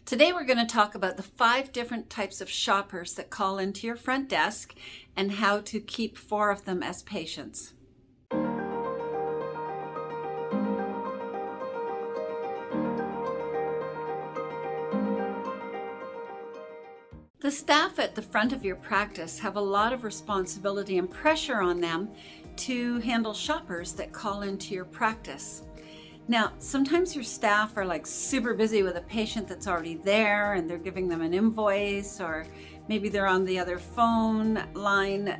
Today we're going to talk about the 5 different types of shoppers that call into your front desk and how to keep 4 of them as patients. The staff at the front of your practice have a lot of responsibility and pressure on them to handle shoppers that call into your practice. Now, sometimes your staff are like super busy with a patient that's already there and they're giving them an invoice, or maybe they're on the other phone line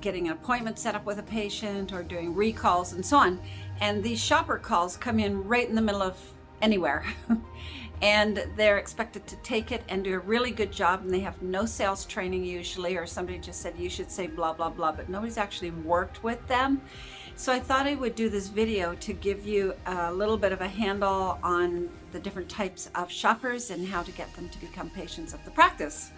getting an appointment set up with a patient or doing recalls and so on. And these shopper calls come in right in the middle of anywhere. And they're expected to take it and do a really good job, and they have no sales training usually, or somebody just said you should say blah blah blah, but nobody's actually worked with them. So I thought I would do this video to give you a little bit of a handle on the different types of shoppers and how to get them to become patients of the practice.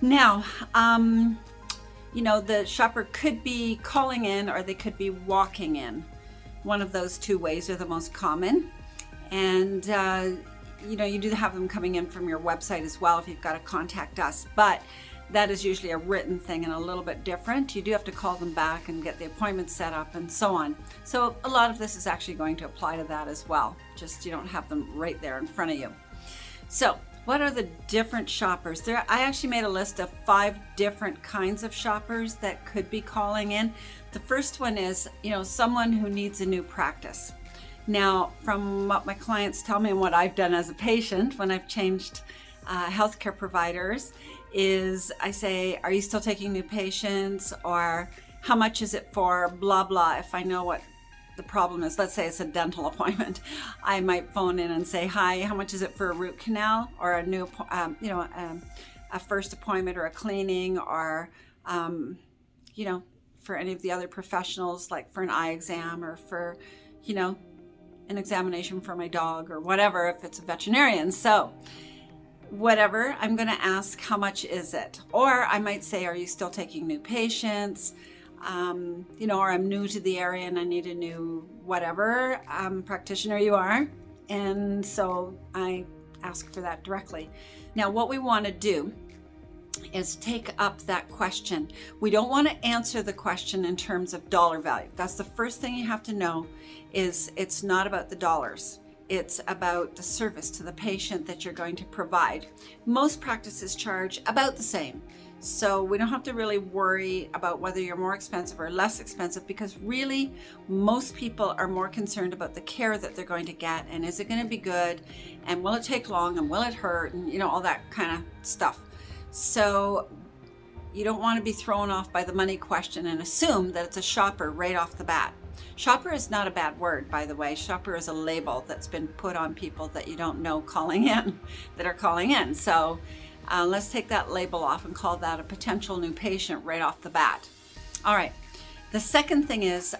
Now, the shopper could be calling in or they could be walking in. One of those 2 ways are the most common. And you do have them coming in from your website as well if you've got to contact us, but that is usually a written thing and a little bit different. You do have to call them back and get the appointment set up and so on. So a lot of this is actually going to apply to that as well. Just you don't have them right there in front of you. So what are the different shoppers? I actually made a list of 5 different kinds of shoppers that could be calling in. The first one is, someone who needs a new practice. Now, from what my clients tell me and what I've done as a patient when I've changed healthcare providers is I say, are you still taking new patients? Or how much is it for blah, blah? If I know what the problem is, let's say it's a dental appointment, I might phone in and say, hi, how much is it for a root canal or a new, a first appointment or a cleaning or, for any of the other professionals, like for an eye exam or for, an examination for my dog or whatever, if it's a veterinarian. So whatever, I'm going to ask, how much is it? Or I might say, are you still taking new patients? Or I'm new to the area and I need a new whatever practitioner you are. And so I ask for that directly. Now, what we want to do is take up that question. We don't want to answer the question in terms of dollar value. That's the first thing you have to know, is it's not about the dollars. It's about the service to the patient that you're going to provide. Most practices charge about the same. So we don't have to really worry about whether you're more expensive or less expensive, because really most people are more concerned about the care that they're going to get, and is it going to be good, and will it take long, and will it hurt, and all that kind of stuff. So you don't want to be thrown off by the money question and assume that it's a shopper right off the bat. Shopper is not a bad word, by the way. Shopper is a label that's been put on people that you don't know that are calling in. So let's take that label off and call that a potential new patient right off the bat. All right. The second thing is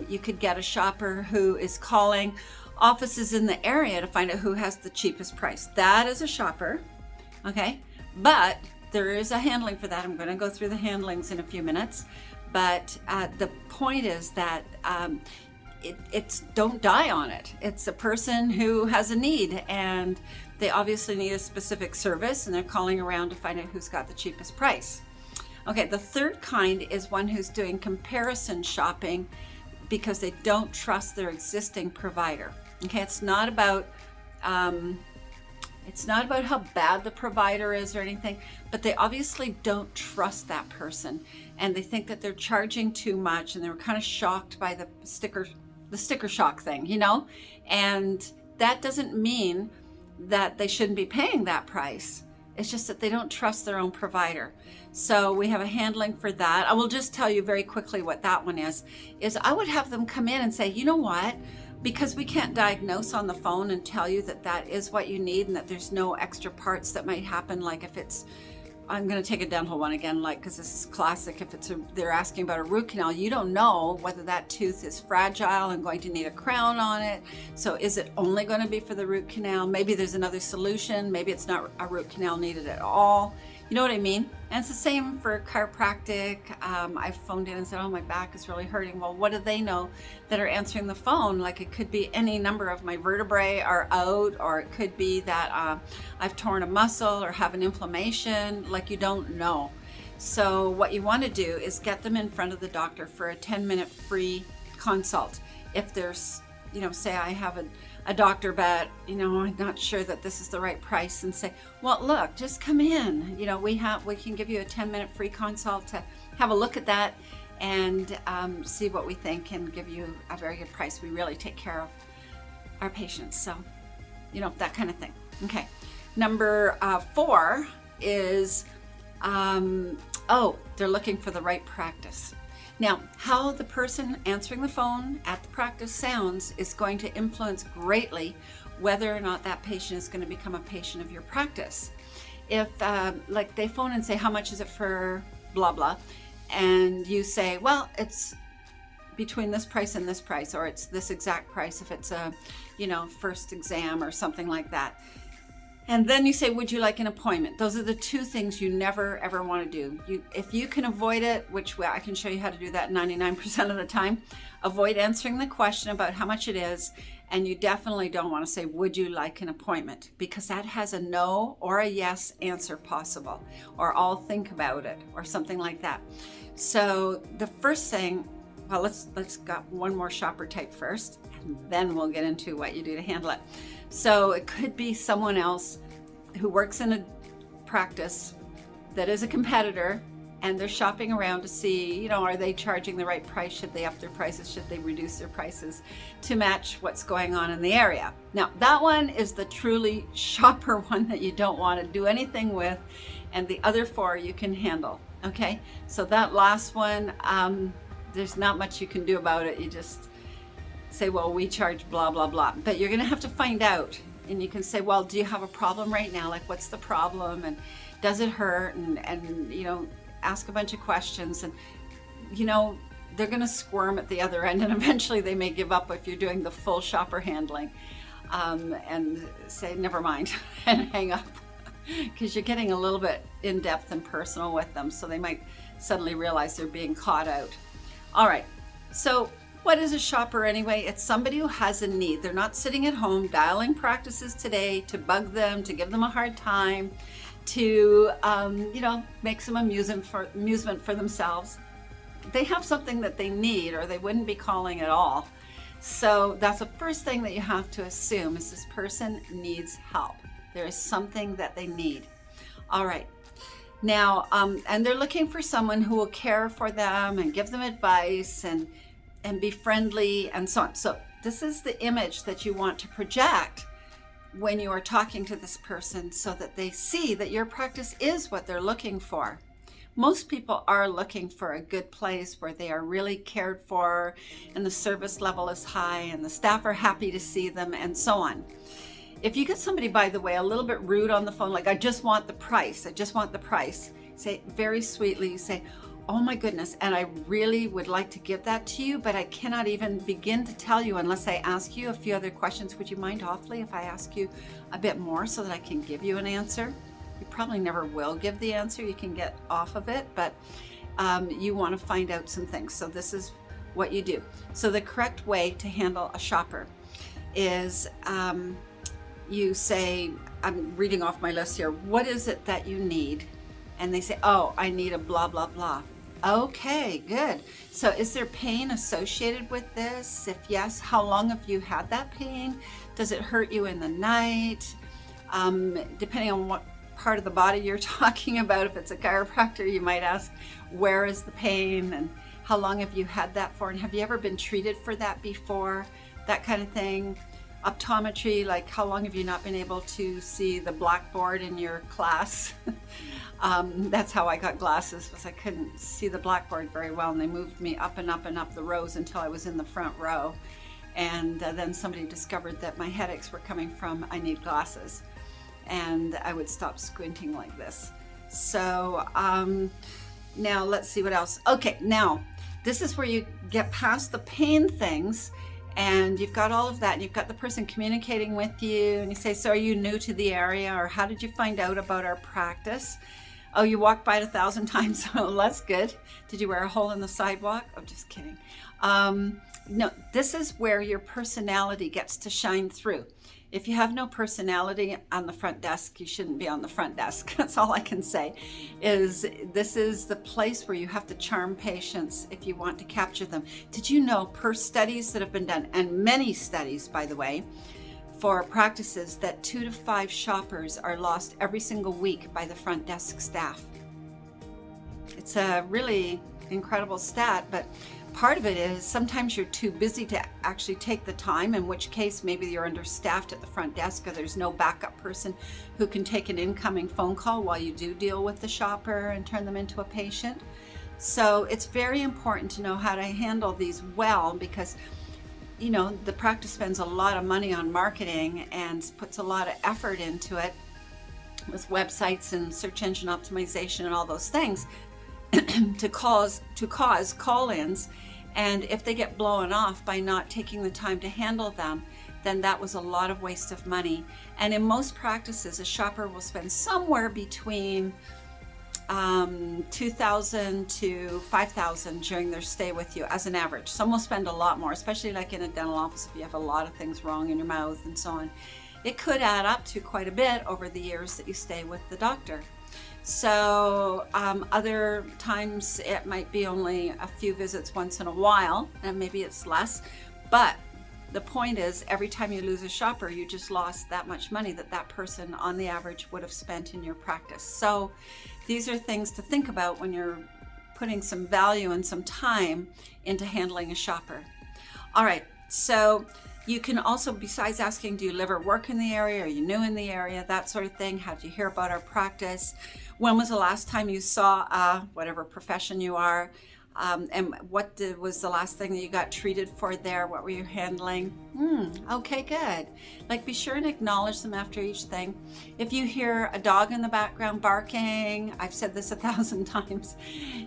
you could get a shopper who is calling offices in the area to find out who has the cheapest price. That is a shopper. Okay. But there is a handling for that. I'm going to go through the handlings in a few minutes. But the point is that it's don't die on it. It's a person who has a need, and they obviously need a specific service, and they're calling around to find out who's got the cheapest price. Okay, the third kind is one who's doing comparison shopping because they don't trust their existing provider. Okay, it's not about how bad the provider is or anything, but they obviously don't trust that person, and they think that they're charging too much, and they were kind of shocked by the sticker shock thing, and that doesn't mean that they shouldn't be paying that price. It's just that they don't trust their own provider. So we have a handling for that. I will just tell you very quickly what that one is I would have them come in and say, you know what? Because we can't diagnose on the phone and tell you that is what you need and that there's no extra parts that might happen. Like if it's, I'm going to take a dental one again, because this is classic. If they're asking about a root canal, you don't know whether that tooth is fragile and going to need a crown on it. So is it only going to be for the root canal? Maybe there's another solution. Maybe it's not a root canal needed at all. You know what I mean? And it's the same for chiropractic. I've phoned in and said, oh, my back is really hurting. Well, what do they know that are answering the phone? Like, it could be any number of my vertebrae are out, or it could be that I've torn a muscle or have an inflammation. Like, you don't know. So what you want to do is get them in front of the doctor for a 10-minute free consult. If there's, say I have a doctor, but I'm not sure that this is the right price, and say, well, look, just come in. We can give you a 10-minute free consult to have a look at that and see what we think and give you a very good price. We really take care of our patients, so that kind of thing. Okay, number 4 is they're looking for the right practice. Now, how the person answering the phone at the practice sounds is going to influence greatly whether or not that patient is going to become a patient of your practice. If like they phone and say, how much is it for blah blah, and you say, well, it's between this price and this price, or it's this exact price if it's a first exam or something like that. And then you say, would you like an appointment? Those are the 2 things you never, ever want to do. If you can avoid it, which I can show you how to do that 99% of the time, avoid answering the question about how much it is. And you definitely don't want to say, would you like an appointment? Because that has a no or a yes answer possible, or I'll think about it, or something like that. So the first thing, well, let's got one more shopper type first, and then we'll get into what you do to handle it. So it could be someone else who works in a practice that is a competitor, and they're shopping around to see, are they charging the right price? Should they up their prices? Should they reduce their prices to match what's going on in the area? Now, that one is the truly shopper one that you don't want to do anything with, and the other 4 you can handle, okay? So that last one, there's not much you can do about it. You just say, well, we charge blah, blah, blah. But you're going to have to find out. And you can say, well, do you have a problem right now? Like, what's the problem? And does it hurt? And ask a bunch of questions. And, they're going to squirm at the other end. And eventually they may give up if you're doing the full shopper handling and say, never mind, and hang up. Because you're getting a little bit in-depth and personal with them. So they might suddenly realize they're being caught out. All right. So what is a shopper anyway? It's somebody who has a need. They're not sitting at home dialing practices today to bug them, to give them a hard time, to make some amusement for themselves. They have something that they need, or they wouldn't be calling at all. So that's the first thing that you have to assume is this person needs help. There is something that they need. All right. Now, and they're looking for someone who will care for them and give them advice and be friendly and so on. So this is the image that you want to project when you are talking to this person, so that they see that your practice is what they're looking for. Most people are looking for a good place where they are really cared for, and the service level is high, and the staff are happy to see them, and so on. If you get somebody, by the way, a little bit rude on the phone, like, I just want the price, say very sweetly, you say, oh my goodness, and I really would like to give that to you, but I cannot even begin to tell you unless I ask you a few other questions. Would you mind awfully if I ask you a bit more so that I can give you an answer? You probably never will give the answer. You can get off of it, but you want to find out some things. So this is what you do. So the correct way to handle a shopper is you say, I'm reading off my list here, what is it that you need? And they say, oh, I need a blah, blah, blah. Okay, good. So is there pain associated with this? If yes, how long have you had that pain? Does it hurt you in the night? Depending on what part of the body you're talking about, if it's a chiropractor, you might ask, where is the pain and how long have you had that for? And have you ever been treated for that before? That kind of thing. Optometry, like how long have you not been able to see the blackboard in your class? That's how I got glasses, was I couldn't see the blackboard very well, and they moved me up and up and up the rows until I was in the front row. And then somebody discovered that my headaches were coming from I need glasses, and I would stop squinting like this. So now let's see what else. Okay, now this is where you get past the pain things, and you've got all of that, and you've got the person communicating with you, and you say, so are you new to the area, or how did you find out about our practice? Oh, you walked by it 1,000 times. Oh, that's good. Did you wear a hole in the sidewalk? Oh, just kidding. No, this is where your personality gets to shine through. If you have no personality on the front desk, you shouldn't be on the front desk. That's all I can say. This is the place where you have to charm patients if you want to capture them. Did you know, per studies that have been done, and many studies, by the way, for practices, that 2 to 5 shoppers are lost every single week by the front desk staff? It's a really incredible stat, but part of it is sometimes you're too busy to actually take the time, in which case maybe you're understaffed at the front desk, or there's no backup person who can take an incoming phone call while you do deal with the shopper and turn them into a patient. So it's very important to know how to handle these well, because you know, the practice spends a lot of money on marketing and puts a lot of effort into it with websites and search engine optimization and all those things to cause call-ins. And if they get blown off by not taking the time to handle them, then that was a lot of waste of money. And in most practices, a shopper will spend somewhere between $2,000 to $5,000 during their stay with you as an average. Some will spend a lot more, especially like in a dental office if you have a lot of things wrong in your mouth and so on. It could add up to quite a bit over the years that you stay with the doctor. So other times it might be only a few visits once in a while, and maybe it's less. But the point is, every time you lose a shopper, you just lost that much money that person on the average would have spent in your practice. So these are things to think about when you're putting some value and some time into handling a shopper. All right, so you can also, besides asking, do you live or work in the area? Are you new in the area? That sort of thing. How did you hear about our practice? When was the last time you saw whatever profession you are? And what was the last thing that you got treated for there? What were you handling? Okay, good. Like, be sure and acknowledge them after each thing. If you hear a dog in the background barking, I've said this 1,000 times,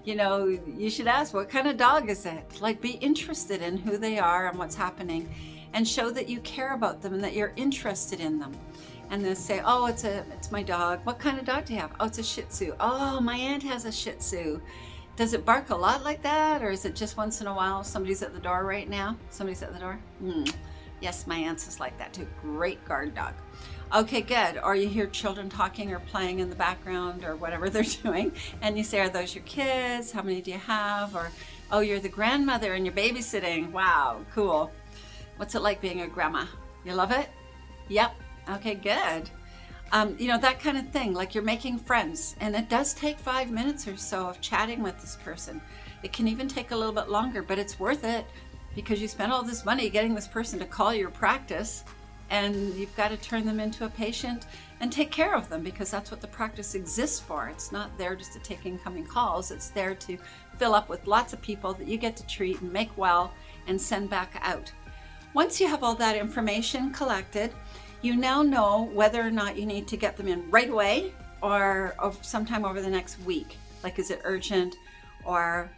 you know, you should ask, what kind of dog is it? Like, be interested in who they are and what's happening, and show that you care about them and that you're interested in them. And they'll say, oh, it's my dog. What kind of dog do you have? Oh, it's a Shih Tzu. Oh, my aunt has a Shih Tzu. Does it bark a lot like that? Or is it just once in a while? Somebody's at the door right now? Somebody's at the door? Yes, my aunt's is like that too. Great guard dog. Okay, good. Or you hear children talking or playing in the background or whatever they're doing. And you say, are those your kids? How many do you have? Or, oh, you're the grandmother and you're babysitting. Wow, cool. What's it like being a grandma? You love it? Yep. Okay, good. You know, that kind of thing, like you're making friends, and it does take 5 minutes or so of chatting with this person. It can even take a little bit longer, but it's worth it because you spent all this money getting this person to call your practice, and you've got to turn them into a patient and take care of them, because that's what the practice exists for. It's not there just to take incoming calls. It's there to fill up with lots of people that you get to treat and make well and send back out. Once you have all that information collected, you now know whether or not you need to get them in right away or sometime over the next week. Like, is it urgent or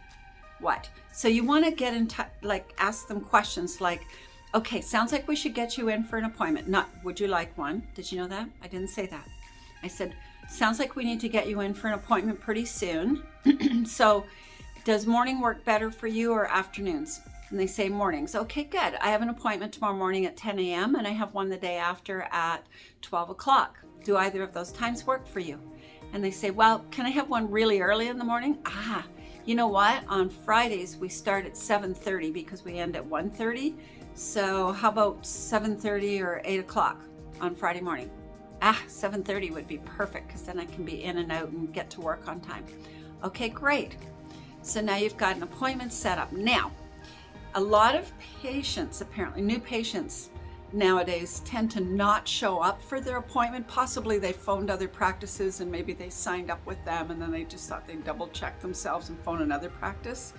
what? So you want to get in touch, like ask them questions like, okay, sounds like we should get you in for an appointment. Not, would you like one? Did you know that? I didn't say that. I said, sounds like we need to get you in for an appointment pretty soon. So does morning work better for you or afternoons? And they say mornings. Okay, good. I have an appointment tomorrow morning at 10 a.m. and I have one the day after at 12 o'clock. Do either of those times work for you? And they say, well, can I have one really early in the morning? You know what? On Fridays, we start at 7:30 because we end at 1:30. So how about 7:30 or 8 o'clock on Friday morning? 7:30 would be perfect because then I can be in and out and get to work on time. Okay, great. So now you've got an appointment set up. Now, a lot of patients, apparently new patients nowadays, tend to not show up for their appointment. Possibly they phoned other practices and maybe they signed up with them and then they just thought they'd double check themselves and phone another practice.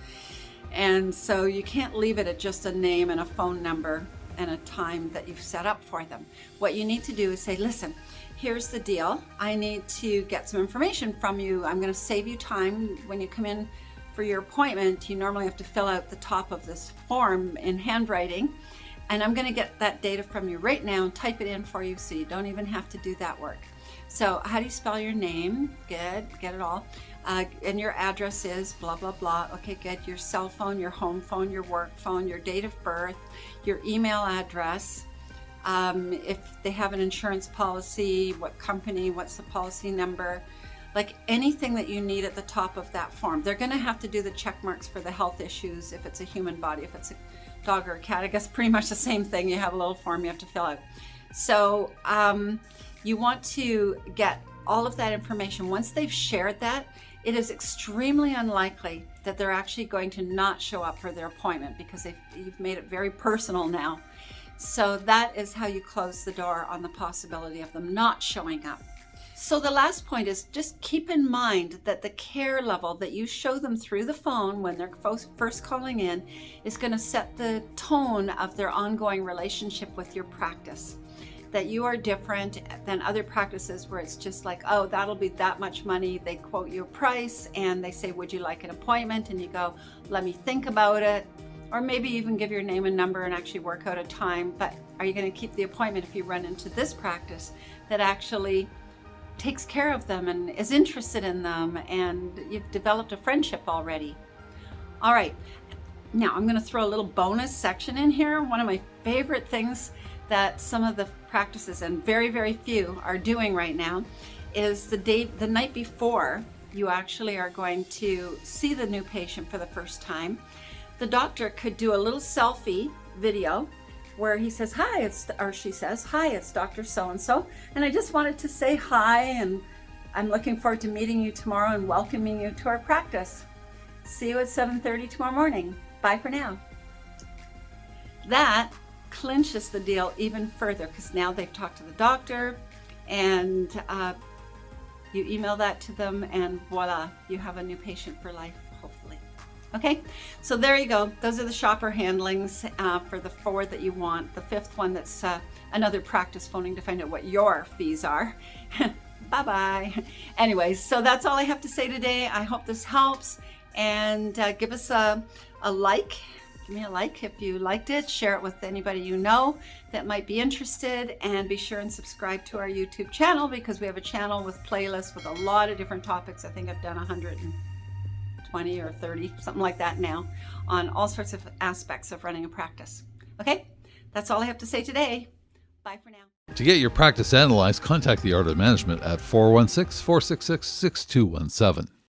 And so you can't leave it at just a name and a phone number and a time that you've set up for them. What you need to do is say, listen, here's the deal. I need to get some information from you. I'm going to save you time when you come in for your appointment. You normally have to fill out the top of this form in handwriting, And I'm going to get that data from you right now and type it in for you so you don't even have to do that work. So how do you spell your name? Good, get it all. And your address is blah, blah, blah. Okay, good. Your cell phone, your home phone, your work phone, your date of birth, your email address. If they have an insurance policy, what company, what's the policy number, like anything that you need at the top of that form. They're going to have to do the check marks for the health issues if it's a human body. If it's a dog or a cat, I guess pretty much the same thing. You have a little form you have to fill out. So you want to get all of that information. Once they've shared that, it is extremely unlikely that they're actually going to not show up for their appointment because you've made it very personal now. So that is how you close the door on the possibility of them not showing up. So the last point is just keep in mind that the care level that you show them through the phone when they're first calling in is going to set the tone of their ongoing relationship with your practice. That you are different than other practices where it's just like, oh, that'll be that much money. They quote you a price and they say, would you like an appointment? And you go, let me think about it. Or maybe even give your name and number and actually work out a time. But are you going to keep the appointment if you run into this practice that actually takes care of them and is interested in them and you've developed a friendship already? All right, now I'm going to throw a little bonus section in here. One of my favorite things that some of the practices, and very, very few, are doing right now is the night before you actually are going to see the new patient for the first time. The doctor could do a little selfie video where he says, hi, or she says, hi, it's Dr. So-and-so, and I just wanted to say hi, and I'm looking forward to meeting you tomorrow and welcoming you to our practice. See you at 7:30 tomorrow morning. Bye for now. That clinches the deal even further because now they've talked to the doctor and you email that to them and voila, you have a new patient for life, hopefully. Okay, so there you go. Those are the shopper handlings for the 4 that you want. The 5th one, that's another practice phoning to find out what your fees are. Bye-bye. Anyways, so that's all I have to say today. I hope this helps, and give us a like. Give me a like if you liked it. Share it with anybody you know that might be interested, and be sure and subscribe to our YouTube channel because we have a channel with playlists with a lot of different topics. I think I've done 120 or 30, something like that now, on all sorts of aspects of running a practice. Okay, that's all I have to say today. Bye for now. To get your practice analyzed, contact the Art of Management at 416-466-6217.